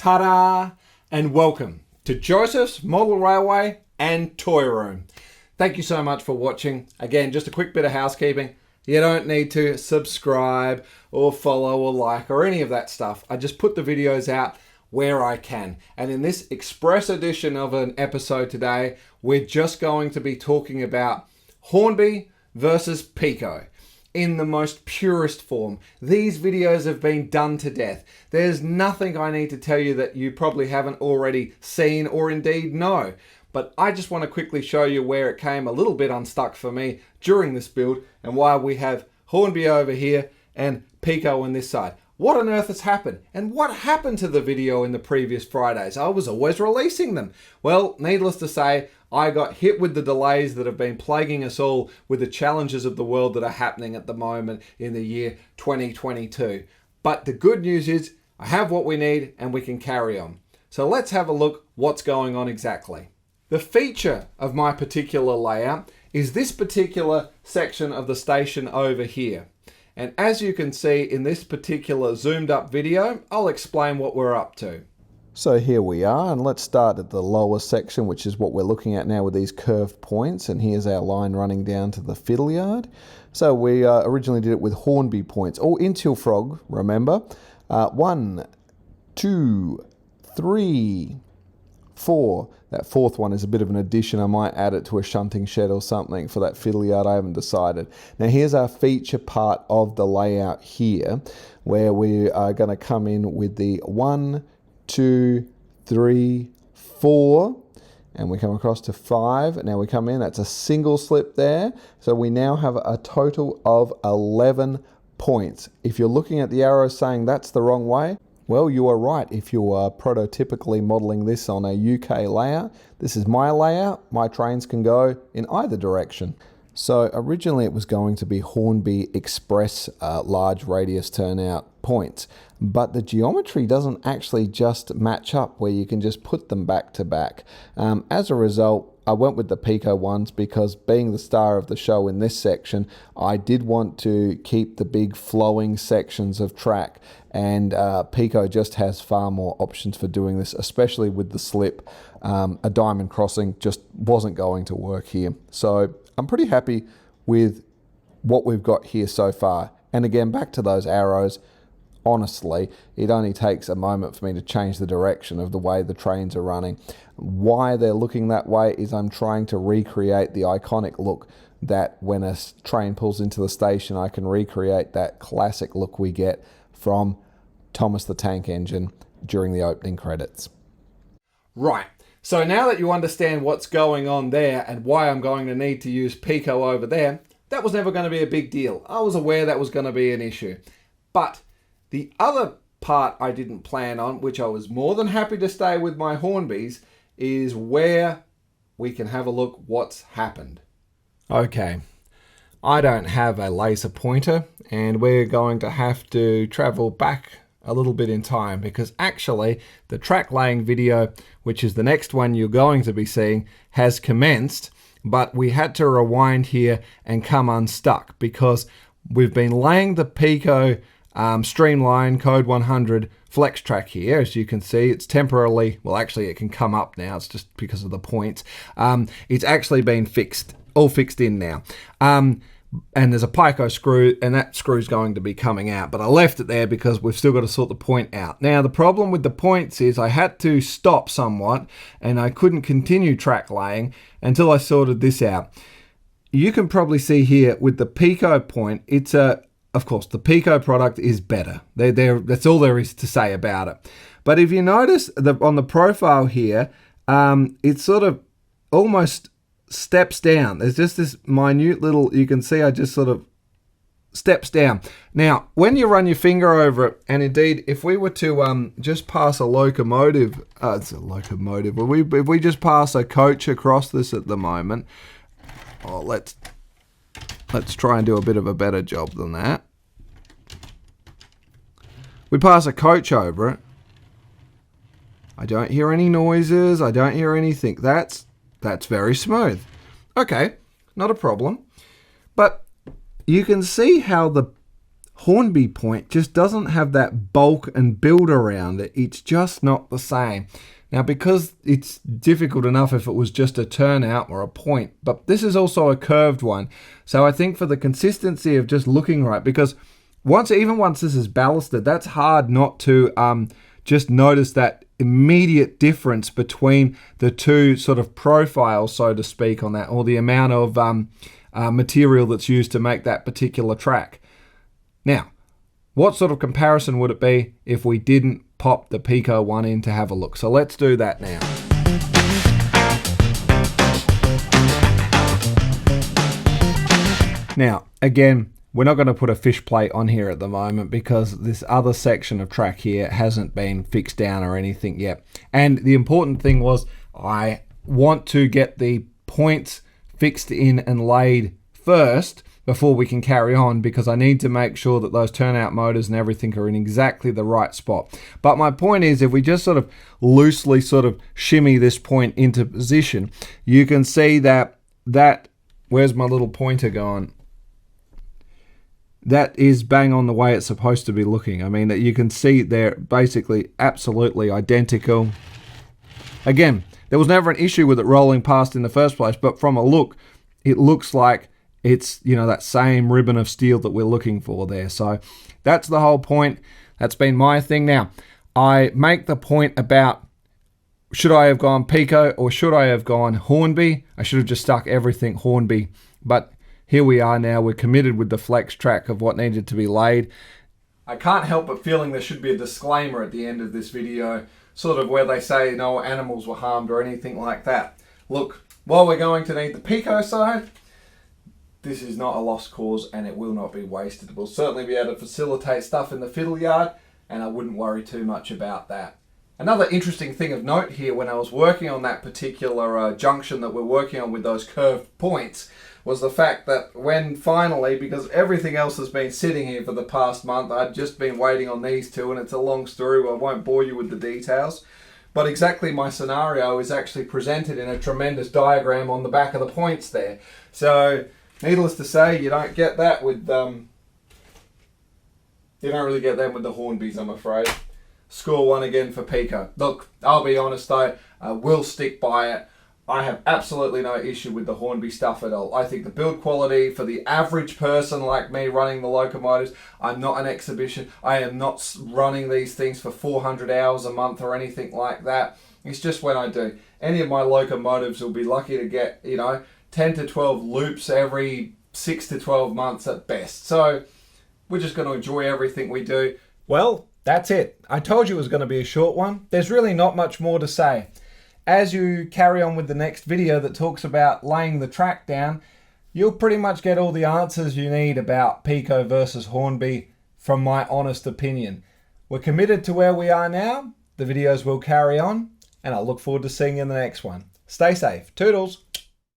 Ta-da! And welcome to Joseph's Model Railway and Toy Room. Thank you so much for watching. Again, just a quick bit of housekeeping. You don't need to subscribe or follow or like or any of that stuff. I just put the videos out where I can. And in this express edition of an episode today, we're just going to be talking about Hornby versus Peco in the most purest form. These videos have been done to death. There's nothing I need to tell you that you probably haven't already seen or indeed know. But I just want to quickly show you where it came a little bit unstuck for me during this build and why we have Hornby over here and Peco on this side. What on earth has happened? And what happened to the video in the previous Fridays? I was always releasing them. Well, needless to say, I got hit with the delays that have been plaguing us all with the challenges of the world that are happening at the moment in the year 2022. But the good news is I have what we need and we can carry on. So let's have a look what's going on exactly. The feature of my particular layout is this particular section of the station over here. And as you can see in this particular zoomed up video, I'll explain what we're up to. So here we are, and let's start at the lower section, which is what we're looking at now with these curved points. And here's our line running down to the fiddle yard. So we originally did it with Hornby points, all in Tilfrog, remember. 1, 2, 3, 4. That fourth one is a bit of an addition. I might add it to a shunting shed or something for that fiddle yard. I haven't decided. Now here's our feature part of the layout here, where we are going to come in with the 1, 2, 3, 4, and we come across to 5. Now we come in, that's a single slip there. So we now have a total of 11 points. If you're looking at the arrow saying that's the wrong way, well, you are right. If you are prototypically modelling this on a UK layout, this is my layout. My trains can go in either direction. So originally it was going to be Hornby Express large radius turnout points, but the geometry doesn't actually just match up where you can just put them back to back. As a result, I went with the Peco ones because being the star of the show in this section, I did want to keep the big flowing sections of track, and Peco just has far more options for doing this, especially with the slip. A diamond crossing just wasn't going to work here. So I'm pretty happy with what we've got here so far. And again, back to those arrows, honestly, it only takes a moment for me to change the direction of the way the trains are running. Why they're looking that way is I'm trying to recreate the iconic look that when a train pulls into the station, I can recreate that classic look we get from Thomas the Tank Engine during the opening credits. Right. So now that you understand what's going on there and why I'm going to need to use Peco over there, that was never going to be a big deal. I was aware that was going to be an issue. But the other part I didn't plan on, which I was more than happy to stay with my Hornbys, is where we can have a look what's happened. Okay, I don't have a laser pointer, and we're going to have to travel back a little bit in time because actually the track laying video, which is the next one you're going to be seeing, has commenced, but we had to rewind here and come unstuck because we've been laying the Peco Streamline Code 100 flex track here. As you can see, it's temporarily, well actually it can come up now, it's just because of the points. It's actually been fixed, all fixed in now. And there's a Peco screw, and that screw's going to be coming out, but I left it there because we've still got to sort the point out. Now the problem with the points is I had to stop somewhat and I couldn't continue track laying until I sorted this out. You can probably see here with the Peco point, it's of course, the Peco product is better. That's all there is to say about it. But if you notice on the profile here, it sort of almost steps down. There's just this minute little, you can see I just sort of steps down. Now, when you run your finger over it, and indeed, if we were to just pass a locomotive, it's a locomotive, if we just pass a coach across this at the moment, let's try and do a bit of a better job than that. We pass a coach over it. I don't hear any noises. I don't hear anything. That's very smooth. Okay, not a problem. But you can see how the Hornby point just doesn't have that bulk and build around it. It's just not the same. Now, because it's difficult enough if it was just a turnout or a point, but this is also a curved one. So I think for the consistency of just looking right, because even once this is ballasted, that's hard not to just notice that immediate difference between the two sort of profiles, so to speak, on that, or the amount of material that's used to make that particular track. Now, what sort of comparison would it be if we didn't pop the Pico one in to have a look? So let's do that now. Now, again, we're not going to put a fish plate on here at the moment because this other section of track here hasn't been fixed down or anything yet. And the important thing was I want to get the points fixed in and laid first before we can carry on, because I need to make sure that those turnout motors and everything are in exactly the right spot. But my point is, if we just sort of loosely sort of shimmy this point into position, you can see that where's my little pointer gone? That is bang on the way it's supposed to be looking. I mean, you can see they're basically absolutely identical. Again, there was never an issue with it rolling past in the first place, but from a look, it looks like it's, that same ribbon of steel that we're looking for there. So that's the whole point. That's been my thing. Now, I make the point about, should I have gone Pico or should I have gone Hornby? I should have just stuck everything Hornby. But here we are now. We're committed with the flex track of what needed to be laid. I can't help but feeling there should be a disclaimer at the end of this video, sort of where they say no animals were harmed or anything like that. Look, while we're going to need the Pico side, this is not a lost cause and it will not be wasted. We'll certainly be able to facilitate stuff in the fiddle yard, and I wouldn't worry too much about that. Another interesting thing of note here, when I was working on that particular junction that we're working on with those curved points, was the fact that when finally, because everything else has been sitting here for the past month, I'd just been waiting on these two, and it's a long story, I won't bore you with the details. But exactly my scenario is actually presented in a tremendous diagram on the back of the points there. So, needless to say, you don't get that with you don't really get them with the Hornbys, I'm afraid. Score one again for Pico. Look, I'll be honest though, I will stick by it. I have absolutely no issue with the Hornby stuff at all. I think the build quality for the average person like me running the locomotives, I'm not an exhibition. I am not running these things for 400 hours a month or anything like that. It's just when I do. Any of my locomotives will be lucky to get, 10 to 12 loops every 6 to 12 months at best. So we're just going to enjoy everything we do. Well, that's it. I told you it was going to be a short one. There's really not much more to say. As you carry on with the next video that talks about laying the track down, you'll pretty much get all the answers you need about Pico versus Hornby from my honest opinion. We're committed to where we are now. The videos will carry on, and I look forward to seeing you in the next one. Stay safe. Toodles.